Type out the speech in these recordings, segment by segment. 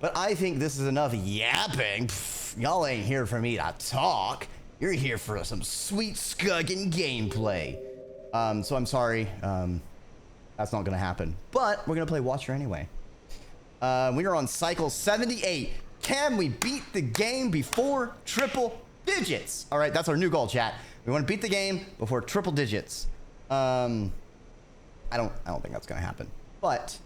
But I think this is enough yapping. Y'all ain't here for me to talk. You're here for some sweet scugging gameplay. So I'm sorry. That's not gonna happen. But we're gonna play Watcher anyway. We are on cycle 78. Can we beat the game before triple digits? All right, that's our new goal, chat. We want to beat the game before triple digits. I don't think that's gonna happen. But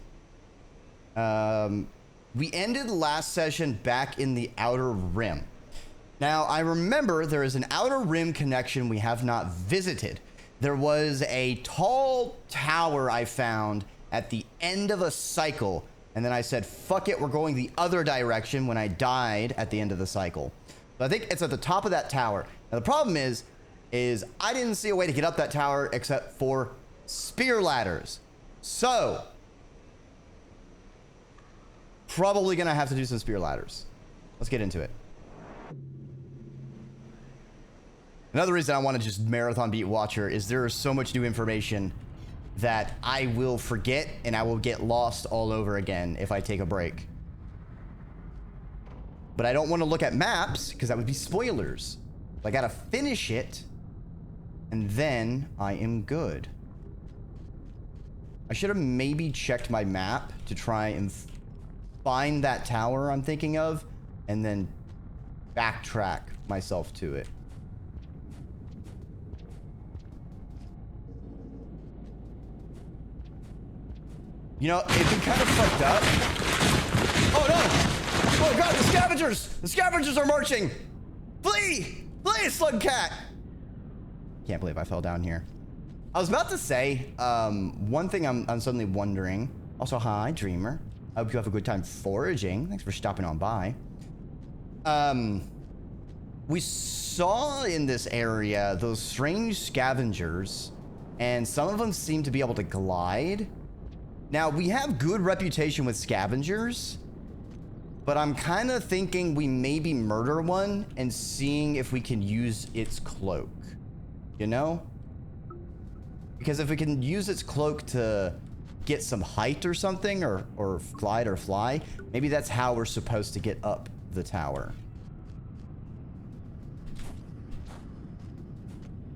we ended last session back in the Outer Rim. Now, I remember there is an Outer Rim connection we have not visited. There was a tall tower I found at the end of a cycle, and then I said, fuck it, we're going the other direction when I died at the end of the cycle. So I think it's at the top of that tower. Now, the problem is I didn't see a way to get up that tower except for spear ladders. So, probably gonna have to do some spear ladders. Let's get into it. Another reason I want to just marathon beat Watcher is there is so much new information that I will forget and I will get lost all over again if I take a break. But I don't want to look at maps because that would be spoilers. I gotta finish it and then I am good. I should have maybe checked my map to try and find that tower I'm thinking of and then backtrack myself to it. You know, it'd be kind of fucked up. Oh no! Oh god, the scavengers! The scavengers are marching! Flee! Flee, slug cat! Can't believe I fell down here. I was about to say, one thing I'm suddenly wondering. Also, hi, Dreamer. I hope you have a good time foraging. Thanks for stopping on by. We saw in this area those strange scavengers, and some of them seem to be able to glide. Now, we have good reputation with scavengers, but I'm kind of thinking we maybe murder one and seeing if we can use its cloak, you know? Because if we can use its cloak to get some height or something, or glide or fly, maybe that's how we're supposed to get up the tower.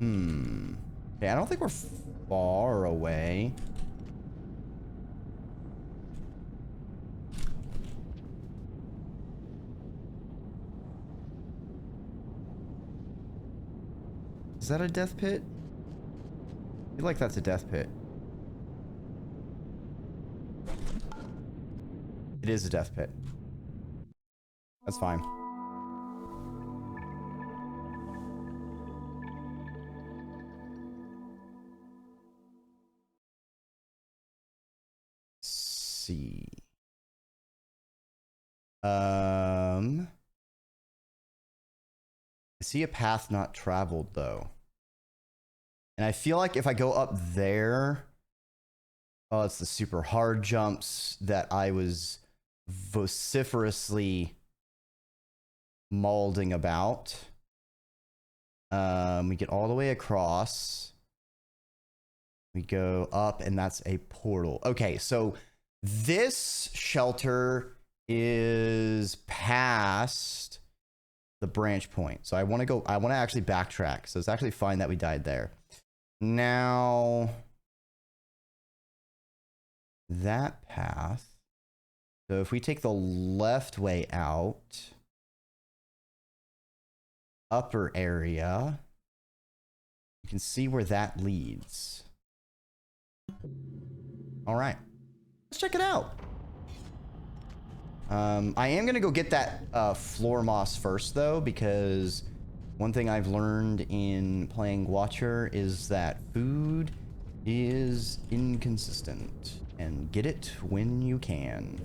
Okay, I don't think we're far away. Is that a death pit? I feel like that's a death pit. It is a death pit. That's fine. Let's see. I see a path not traveled though. And I feel like if I go up there, oh, it's the super hard jumps that I was vociferously mauling about. We get all the way across. We go up and that's a portal. Okay, so this shelter is past the branch point. So I want to actually backtrack. So it's actually fine that we died there. Now, that path. So if we take the left way out, upper area, you can see where that leads. All right, let's check it out. I am going to go get that floor moss first, though, because one thing I've learned in playing Watcher is that food is inconsistent, and get it when you can.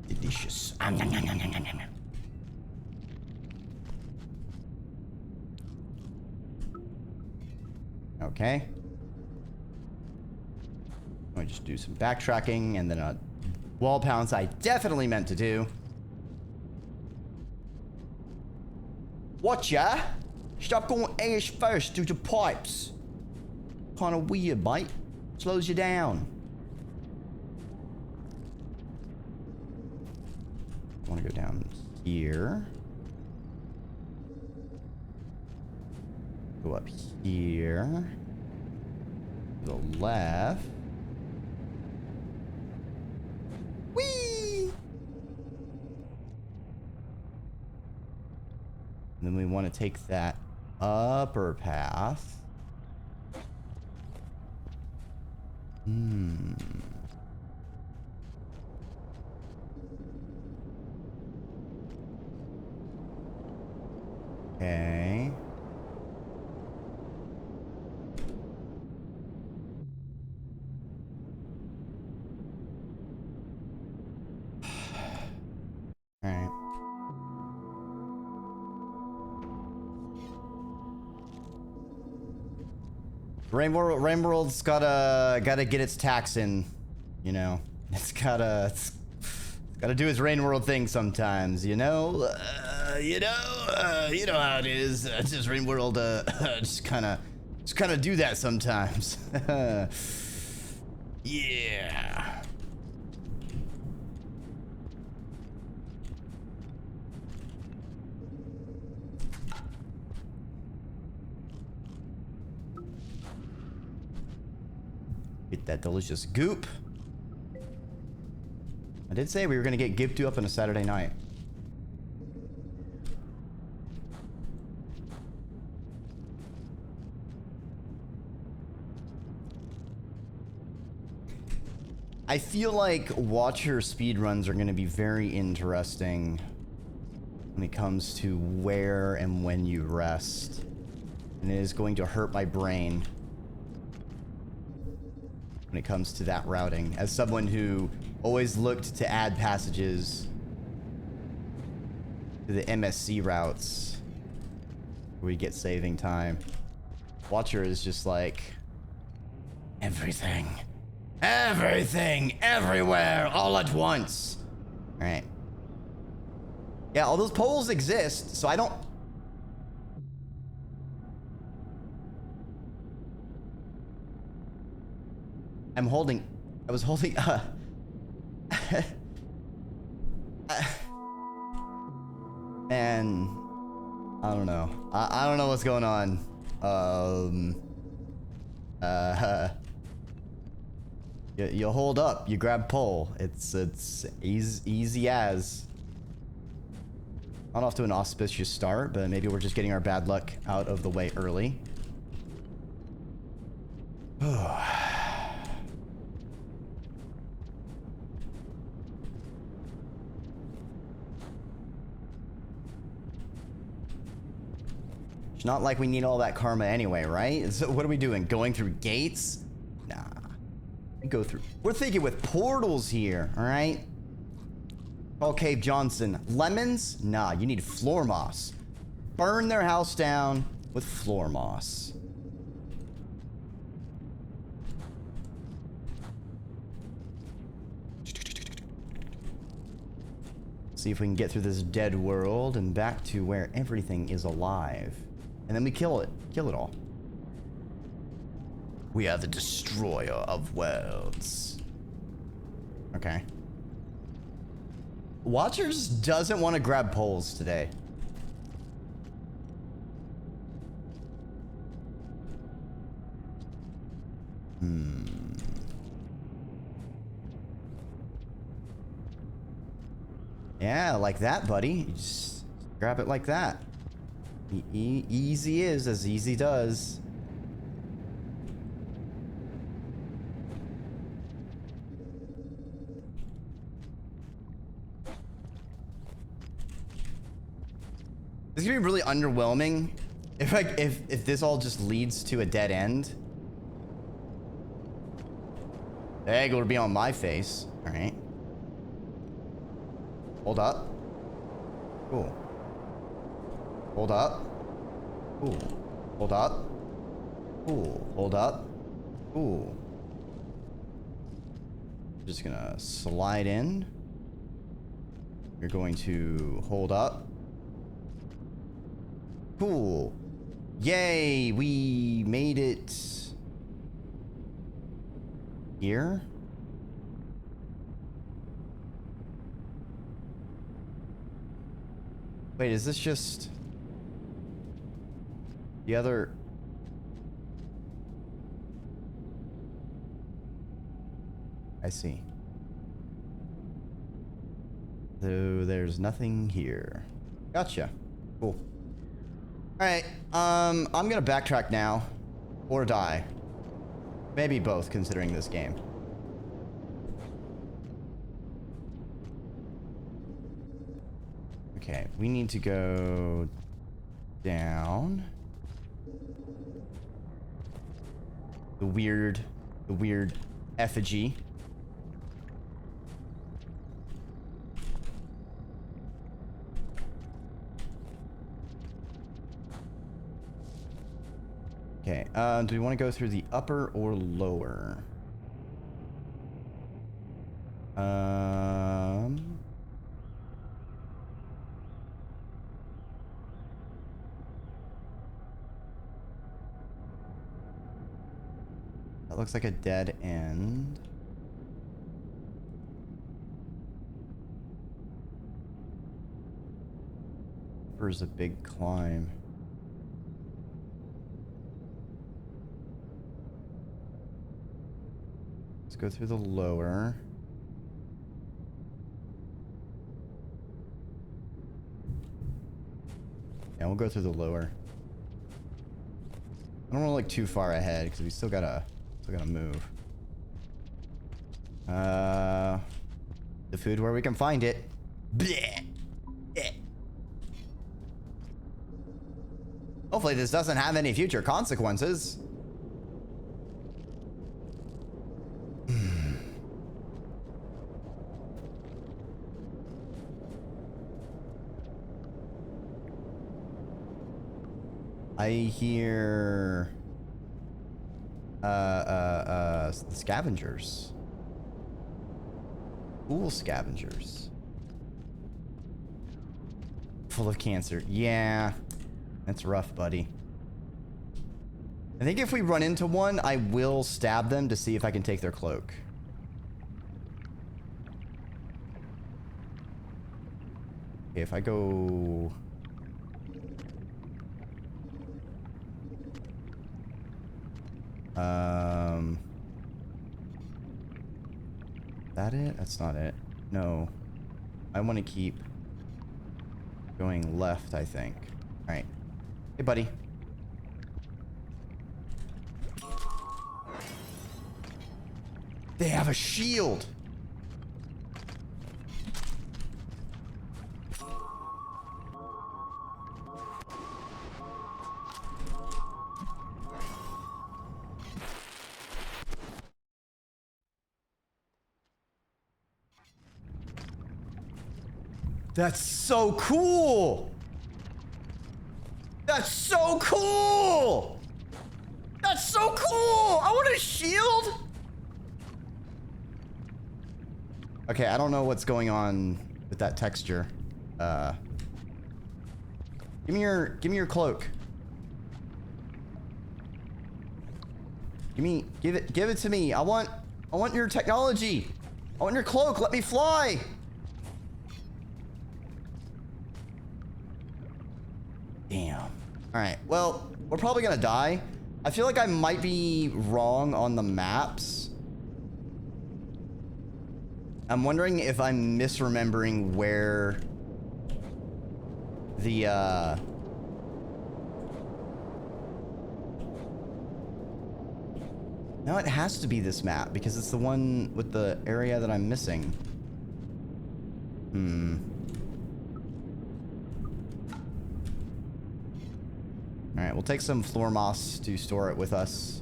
Delicious. Okay. I just do some backtracking and then a wall pounce I definitely meant to do. Watcha! Stop going ass first through the pipes. Kind of weird, mate. Slows you down. I want to go down here. Go up here. To the left. Whee! And then we want to take that upper path. Okay. All right. Rainworld's gotta get its tax in, you know. It's gotta do its Rainworld thing sometimes, you know. You know how it is. Just Rainworld, just kind of do that sometimes. Yeah. Get that delicious goop. I did say we were gonna get Giptu up on a Saturday night. I feel like watcher speedruns are gonna be very interesting when it comes to where and when you rest. And it is going to hurt my brain when it comes to that routing. As someone who always looked to add passages to the MSC routes where we get saving time. Watcher is just like everything, everywhere, all at once. All right. Yeah, all those poles exist, so I don't... I was holding, and I don't know. I don't know what's going on. You hold up, you grab pole. It's easy as. Not off to an auspicious start, but maybe we're just getting our bad luck out of the way early. It's not like we need all that karma anyway, right? So what are we doing? Going through gates? Nah. We go through. We're thinking with portals here, all right? Oh, Cave Johnson. Lemons? Nah, you need floor moss. Burn their house down with floor moss. See if we can get through this dead world and back to where everything is alive. And then we kill it. Kill it all. We are the destroyer of worlds. Okay. Watchers doesn't want to grab poles today. Yeah, like that, buddy. You just grab it like that. Easy is as easy does. This is gonna be really underwhelming if this all just leads to a dead end. The egg will be on my face. All right. Hold up. Cool. Hold up. Cool. Hold up. Cool. Hold up. Cool. Just gonna slide in. You're going to hold up. Cool. Yay, we made it here. Wait, is this just the other? I see. So there's nothing here. Gotcha. Cool. All right. I'm gonna backtrack now, or die. Maybe both, considering this game. Okay, we need to go down. The weird effigy. Okay, do we want to go through the upper or lower? That looks like a dead end. Upper's a big climb. Let's go through the lower. Yeah, we'll go through the lower. I don't want to look too far ahead because we still gotta move. The food where we can find it. Blech. Blech. Hopefully this doesn't have any future consequences. I hear scavengers. Cool scavengers. Full of cancer. Yeah. That's rough, buddy. I think if we run into one, I will stab them to see if I can take their cloak. Okay, if I go... That it? That's not it. No. I want to keep going left, I think. All right. Hey, buddy. They have a shield. That's so cool! That's so cool! That's so cool! I want a shield! Okay, I don't know what's going on with that texture. Give me your cloak. Give it to me. I want your technology. I want your cloak. Let me fly. Damn. All right. Well, we're probably gonna die. I feel like I might be wrong on the maps. I'm wondering if I'm misremembering where the No, it has to be this map because it's the one with the area that I'm missing. All right, we'll take some floor moss to store it with us.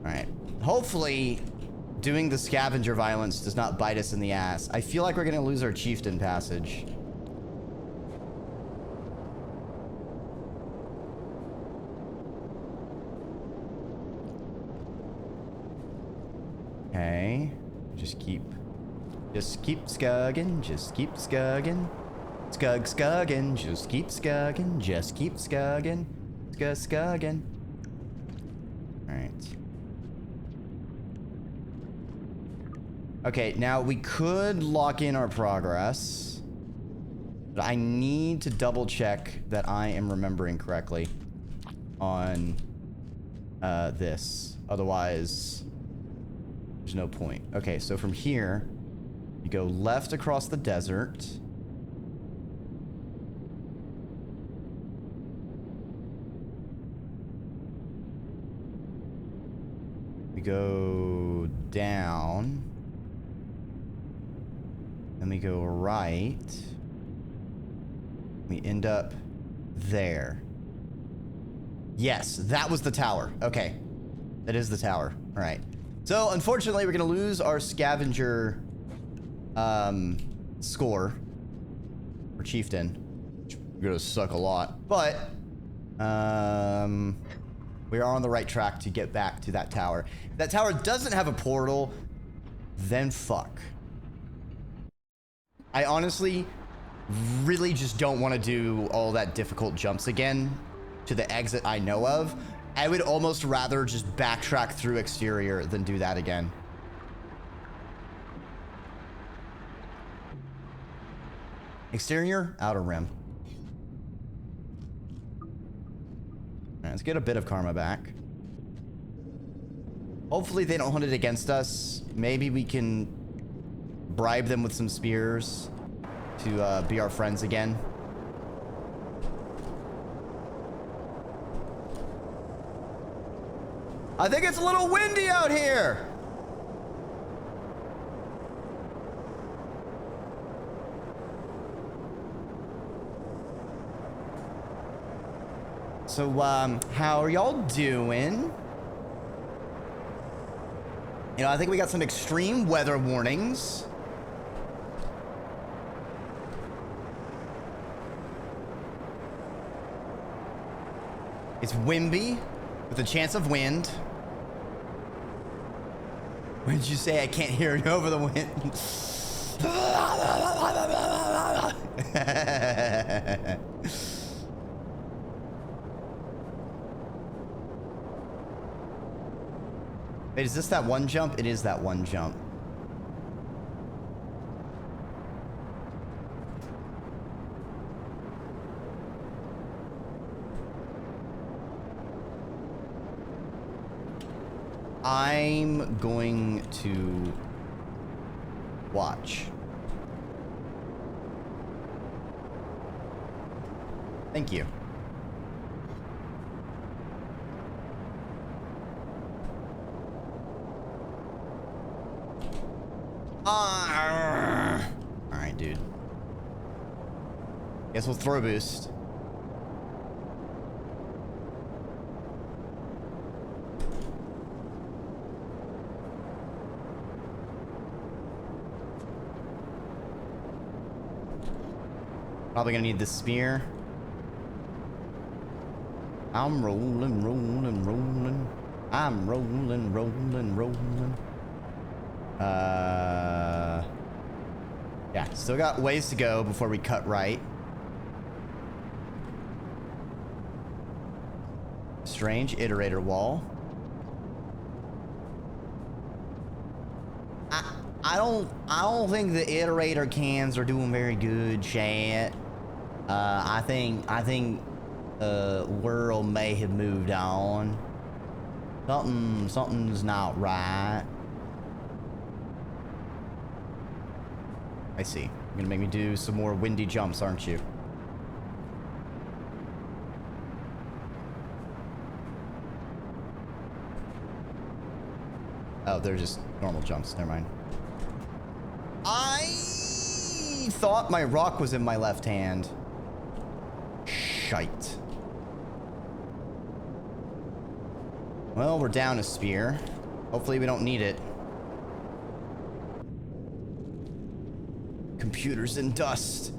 All right. Hopefully, doing the scavenger violence does not bite us in the ass. I feel like we're going to lose our chieftain passage. Okay. Just keep scugging. Just keep scugging. Scugging. Just keep scugging. Just keep scugging. Scugging. Alright. Okay, now we could lock in our progress. But I need to double check that I am remembering correctly on this. Otherwise, there's no point. Okay, so from here, you go left across the desert. We go down. Then we go right. We end up there. Yes, that was the tower. Okay. That is the tower. All right. So, unfortunately, we're going to lose our scavenger score for Chieftain. Which is going to suck a lot. But, we are on the right track to get back to that tower. If that tower doesn't have a portal, then fuck. I honestly really just don't want to do all that difficult jumps again to the exit I know of. I would almost rather just backtrack through exterior than do that again. Exterior, outer rim. Right, let's get a bit of karma back. Hopefully they don't hold it against us. Maybe we can bribe them with some spears to be our friends again. I think it's a little windy out here. So, how are y'all doing? You know, I think we got some extreme weather warnings. It's windy with a chance of wind. What did you say? I can't hear it over the wind. Wait, is this that one jump? It is that one jump. I'm going to watch. Thank you. Alright, dude. Guess we'll throw boost. Probably gonna need the spear. I'm rolling, rolling, rolling. I'm rolling, rolling, rolling. Yeah, still got ways to go before we cut right. Strange iterator wall. I don't think the iterator cans are doing very good, chat. I think world may have moved on. Something's not right. I see. You're gonna make me do some more windy jumps, aren't you? Oh, they're just normal jumps. Never mind. I thought my rock was in my left hand. Shite. Well, we're down a spear. Hopefully we don't need it. Computers in dust.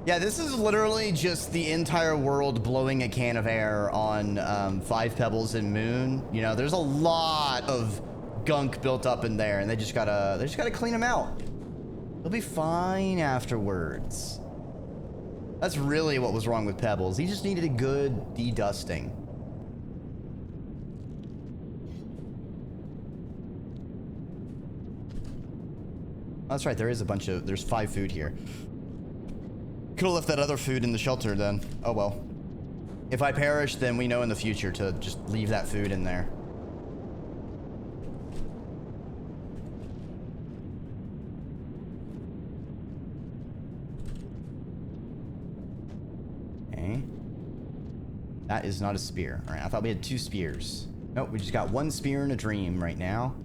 Yeah, this is literally just the entire world blowing a can of air on 5 Pebbles and Moon. You know, there's a lot of gunk built up in there, and they just gotta clean them out. They'll be fine afterwards. That's really what was wrong with Pebbles. He just needed a good de-dusting. That's right, there is there's 5 food here. Could have left that other food in the shelter then. Oh well. If I perish, then we know in the future to just leave that food in there. Okay. That is not a spear. All right, I thought we had 2 spears. Nope, we just got 1 spear in a dream right now.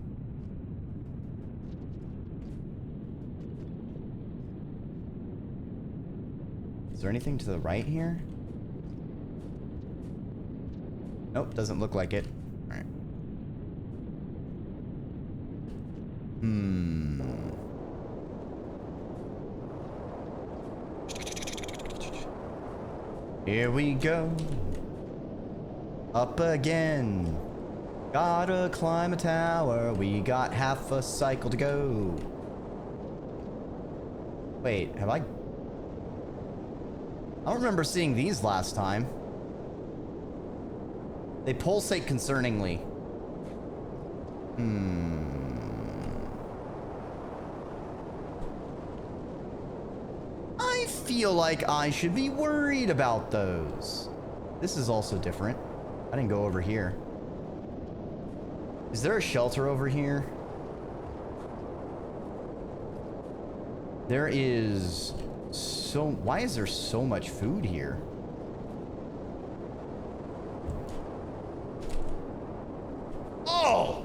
Is there anything to the right here? Nope, doesn't look like it. All right. Here we go. Up again. Gotta climb a tower. We got half a cycle to go. Wait, have I don't remember seeing these last time. They pulsate concerningly. I feel like I should be worried about those. This is also different. I didn't go over here. Is there a shelter over here? There is... So, why is there so much food here? Oh!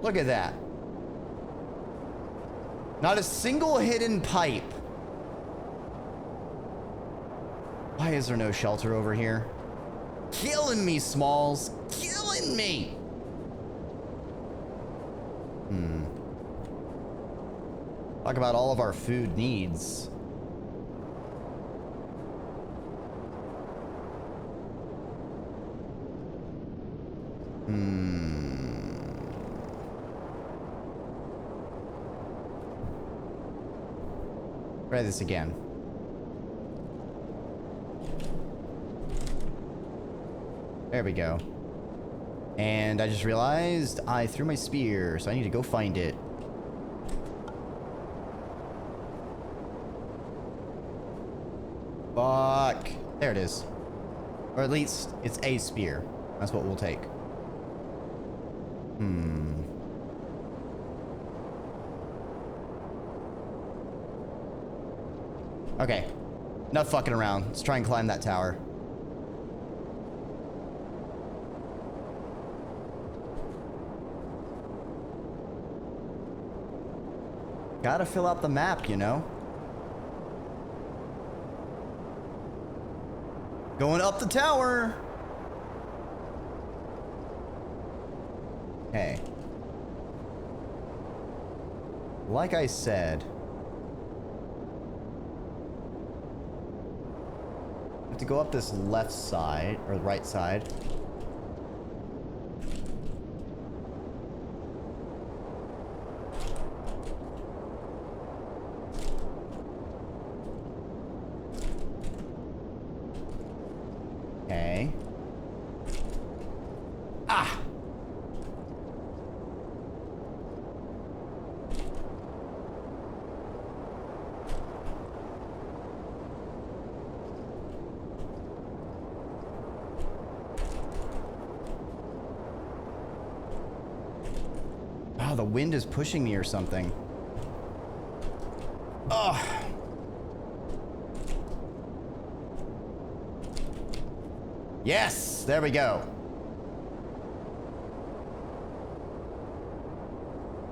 Look at that. Not a single hidden pipe. Why is there no shelter over here? Killing me, Smalls. Killing me! Talk about all of our food needs. Try this again. There we go. And I just realized I threw my spear, so I need to go find it. Fuck. There it is. Or at least it's a spear. That's what we'll take. Okay. Enough fucking around. Let's try and climb that tower. Gotta fill out the map, you know? Going up the tower! Okay. Like I said... I have to go up this left side, or the right side. Okay. Ah! Wow, the wind is pushing me or something. Ugh. Yes, there we go.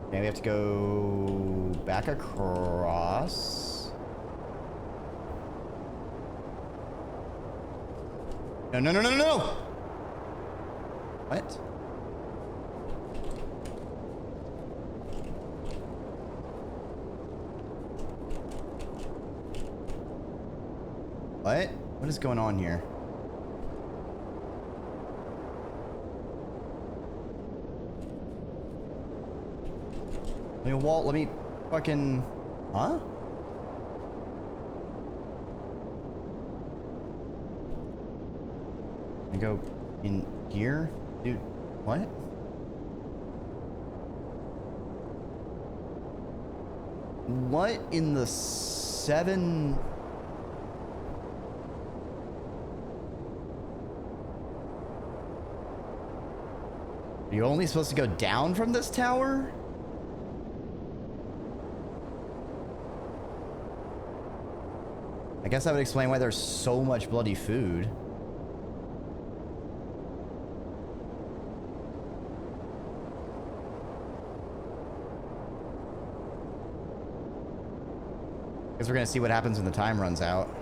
Okay, we have to go back across. No, no, no, no, no! What? What? What is going on here? Let me fucking... Huh? I go in here? Dude, what? What in the 7... Are you only supposed to go down from this tower? I guess that would explain why there's so much bloody food. Guess we're gonna see what happens when the time runs out.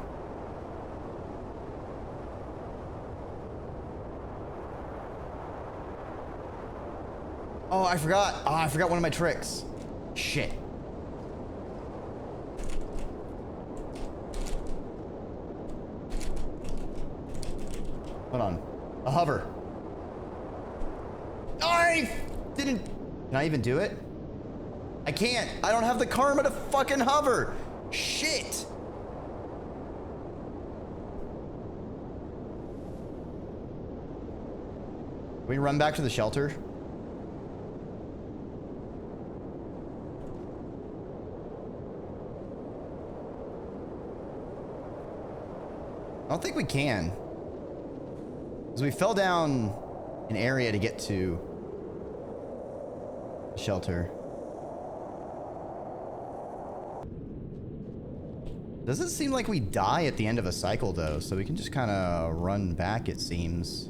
Oh, I forgot. Oh, I forgot one of my tricks. Shit. Hold on. A hover. I didn't... Can I even do it? I can't. I don't have the karma to fucking hover. Shit. Can we run back to the shelter? I don't think we can. Because we fell down an area to get to the shelter. Doesn't seem like we die at the end of a cycle, though, so we can just kind of run back, it seems.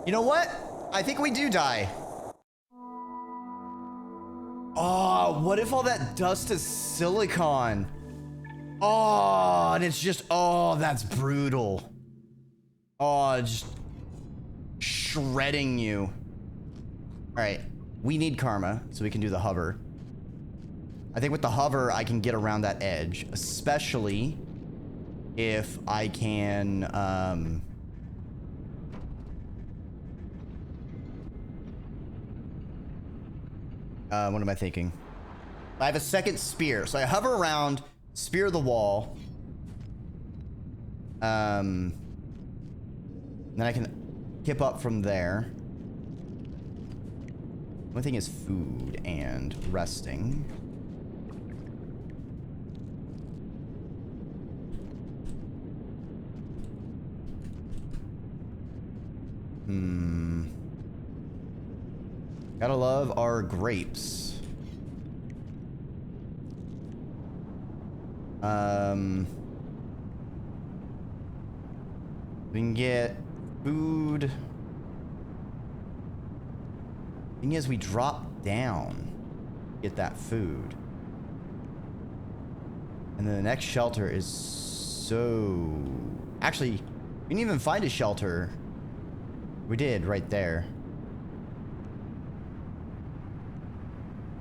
You know what? I think we do die. Oh, what if all that dust is silicon? Oh, and it's just, oh, that's brutal. Oh, just shredding you. All right, we need karma so we can do the hover. I think with the hover, I can get around that edge, especially if I can, what am I thinking? I have a second spear, so I hover around, spear the wall. Then I can hip up from there. One thing is food and resting. Gotta love our grapes. We can get food. Thing is, we drop down, get that food. And then the next shelter is so... Actually, we didn't even find a shelter. We did, right there.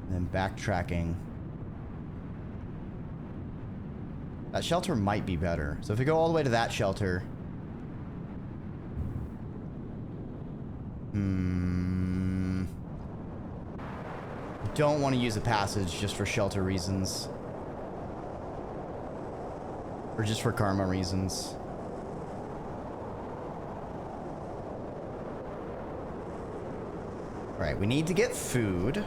And then backtracking. That shelter might be better. So if we go all the way to that shelter... Don't want to use a passage just for shelter reasons. Or just for karma reasons. Alright, we need to get food.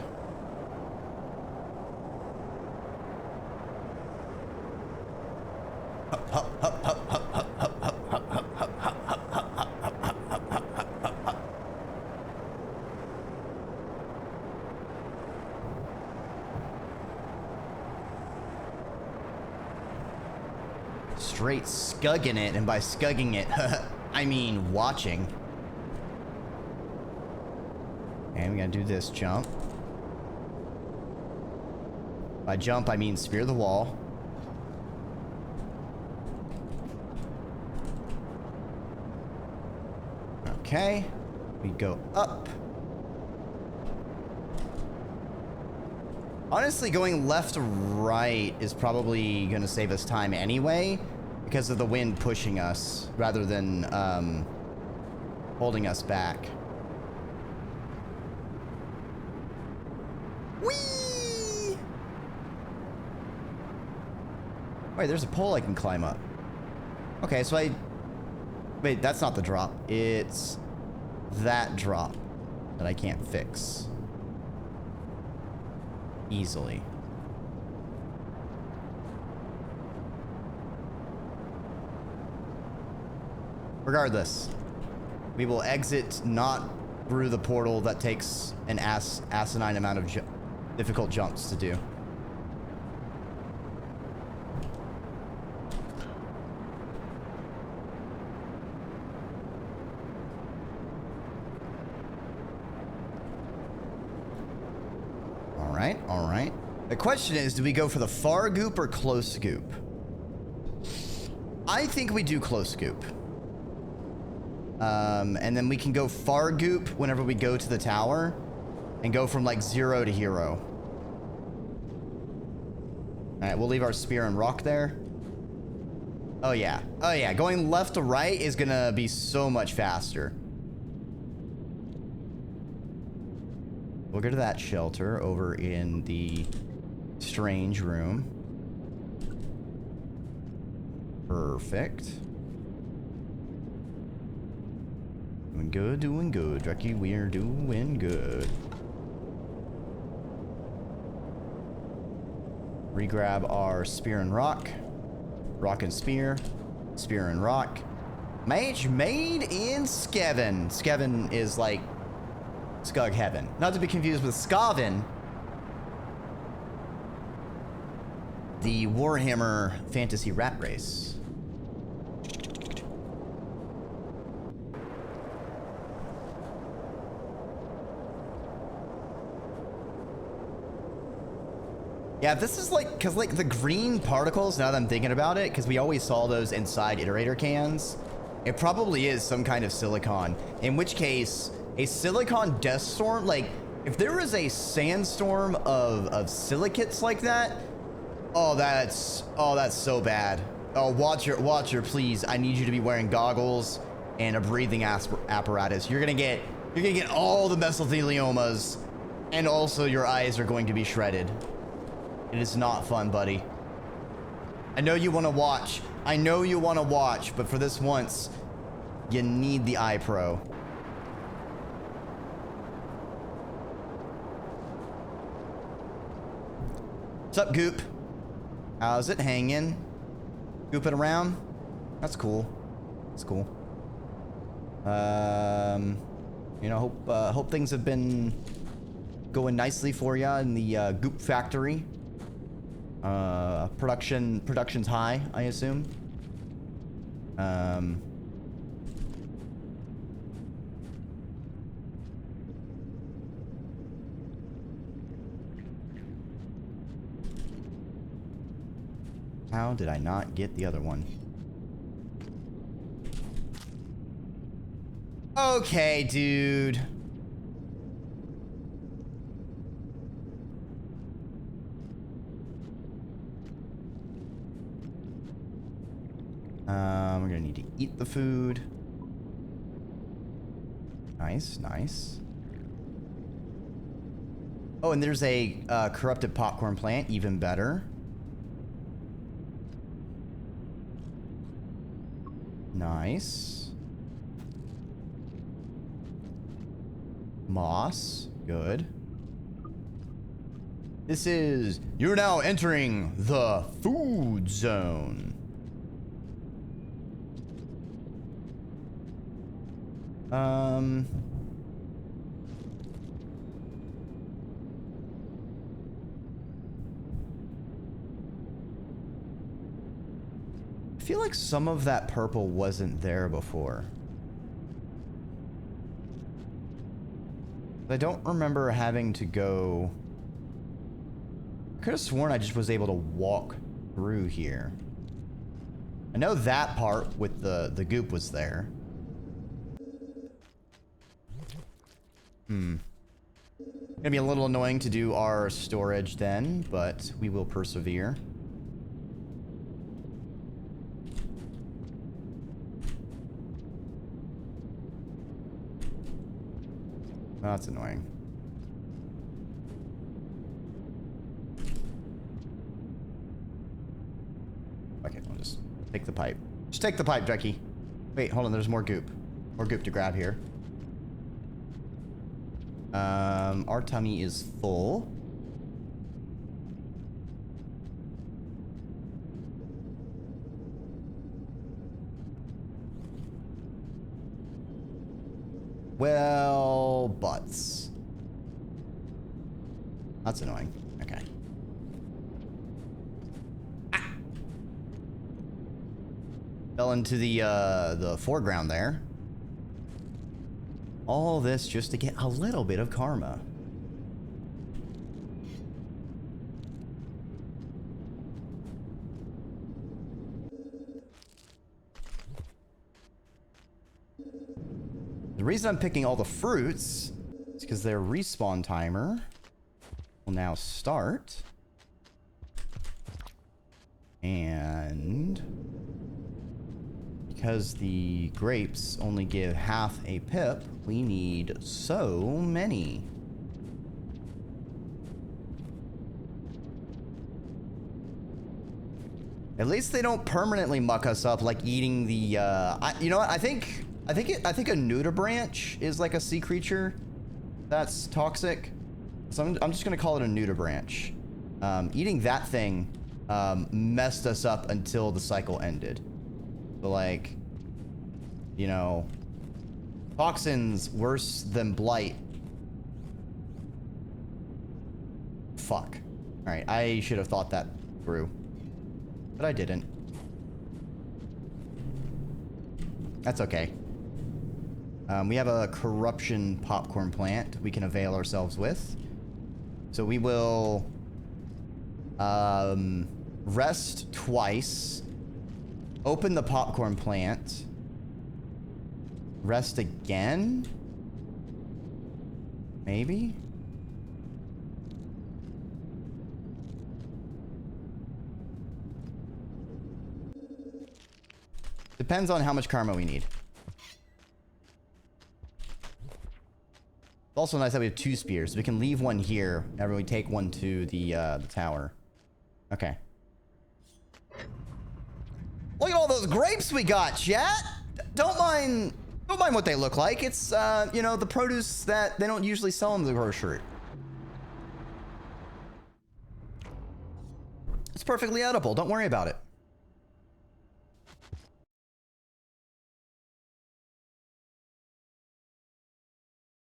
Straight scugging it, and by scugging it, I mean watching. And we gotta do this jump. By jump, I mean spear the wall. Okay, we go up. Honestly, going left to right is probably going to save us time anyway because of the wind pushing us rather than holding us back. Whee! Wait, there's a pole I can climb up. Okay, so wait, that's not the drop. It's that drop that I can't fix easily. Regardless, we will exit not through the portal that takes an asinine amount of difficult jumps to do. All right. The question is, do we go for the far goop or close goop? I think we do close goop. And then we can go far goop whenever we go to the tower and go from like 0 to hero. All right, we'll leave our spear and rock there. Oh yeah. Going left to right is gonna be so much faster. We'll go to that shelter over in the strange room. Perfect. Doing good, Dreki. We're doing good. Regrab our spear and rock. Rock and spear. Spear and rock. Mage made in Skeven. Skeven is like Skug Heaven. Not to be confused with Skaven, the Warhammer fantasy rat race. Yeah, this is like, because like the green particles, now that I'm thinking about it, because we always saw those inside iterator cans, it probably is some kind of silicon, in which case a silicon death storm, like if there was a sandstorm of silicates like that, oh that's so bad. Oh, watcher, please, I need you to be wearing goggles and a breathing apparatus. You're gonna get all the mesotheliomas, and also your eyes are going to be shredded. It is not fun, buddy. I know you want to watch. But for this once, you need the eye pro. What's up, Goop? How's it hanging? Gooping around? That's cool. That's cool. You know, hope things have been going nicely for ya in the Goop factory. Production's high, I assume. How did I not get the other one? Okay, dude. We're gonna need to eat the food. Nice, nice. Oh, and there's a corrupted popcorn plant, even better. Nice. Moss, good. This is, you're now entering the food zone. I feel like some of that purple wasn't there before. I don't remember having to go... I could have sworn I just was able to walk through here. I know that part with the goop was there. Gonna be a little annoying to do our storage then, but we will persevere. Oh, that's annoying. Okay, I'll just take the pipe. Just take the pipe, Dreki. Wait, hold on, there's more goop. More goop to grab here. Our tummy is full. Well, butts. That's annoying. Okay. Ah! Fell into the foreground there. All this just to get a little bit of karma. The reason I'm picking all the fruits is because their respawn timer will now start. And because the grapes only give half a pip, we need so many. At least they don't permanently muck us up like eating the you know what? I think a nudibranch is like a sea creature that's toxic. So I'm just gonna call it a nudibranch. Eating that thing messed us up until the cycle ended. So like, you know, toxins worse than blight. Fuck. All right, I should have thought that through, but I didn't. That's okay. We have a corruption popcorn plant we can avail ourselves with. So we will rest twice, open the popcorn plant, rest again, maybe? Depends on how much karma we need. It's also nice that we have 2 spears, so we can leave one here, and we take one to the tower. Okay. Look at all those grapes we got, chat! Don't mind what they look like. It's, you know, the produce that they don't usually sell in the grocery. It's perfectly edible. Don't worry about it.